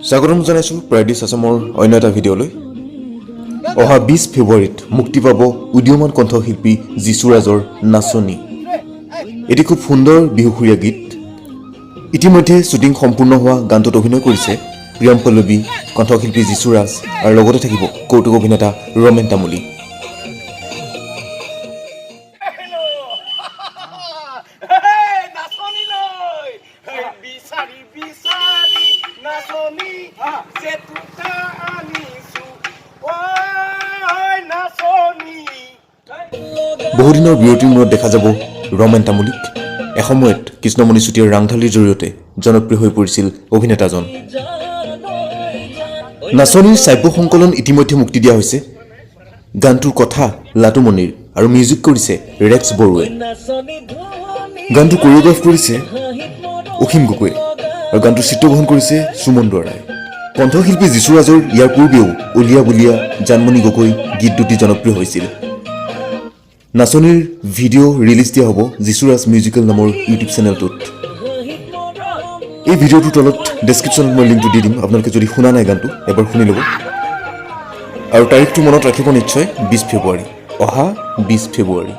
স্বাগতম জনাইছোঁ প্ৰাইডিছ আছামৰ অন্য এটা ভিডিঅ'লৈ। অহা 20 ফেব্ৰুৱাৰীত মুক্তি পাব উদীয়মান কণ্ঠশিল্পী যিশু ৰাজৰ নাচনী। এটি খুব সুন্দৰ বিহুসুৰীয়া গীত। ইতিমধ্যে শ্বুটিং সম্পূৰ্ণ হোৱা গানটোত অভিনয় কৰিছে প্ৰিয়ম পল্লৱী, কণ্ঠশিল্পী যিশু ৰাজ আৰু লগতে থাকিব কৌতুক অভিনেতা ৰমেন তামুলী। বহুদিনৰ বিৰতিৰ মূৰত দেখা যাব ৰমেন তামুলীক। এসময়ত কৃষ্ণমণি চুতীয়াৰ ৰাংঢালীৰ জৰিয়তে জনপ্ৰিয় হৈ পৰিছিল অভিনেতাজন। নাচনীৰ শ্ৰাব্য সংকলন ইতিমধ্যে মুক্তি দিয়া হৈছে। গানটোৰ কথা লাটুমণিৰ আৰু মিউজিক কৰিছে ৰেক্স বৰুৱাই। গানটো কোৰিঅগ্ৰাফ কৰিছে অসীম গগৈয়ে আৰু গানটোৰ চিত্ৰগ্ৰহণ কৰিছে সুমন দুৱাৰাই। কণ্ঠশিল্পী যিশু ৰাজৰ ইয়াৰ পূৰ্বেও উলিয়া বুলিয়া, জানমণি গগৈ গীত দুটি জনপ্ৰিয় হৈছিল। নাচনীৰ ভিডিঅ' ৰিলিজ দিয়া হ'ব যিশু ৰাজ মিউজিকেল নামৰ ইউটিউব চেনেলটোত। এই ভিডিঅ'টোৰ তলত ডেছক্ৰিপশ্যনত মই লিংকটো দি দিম। আপোনালোকে যদি শুনা নাই গানটো এবাৰ শুনি ল'ব। আৰু তাৰিখটো মনত ৰাখিব নিশ্চয়, 20 ফেব্ৰুৱাৰী, অহা 20 ফেব্ৰুৱাৰী।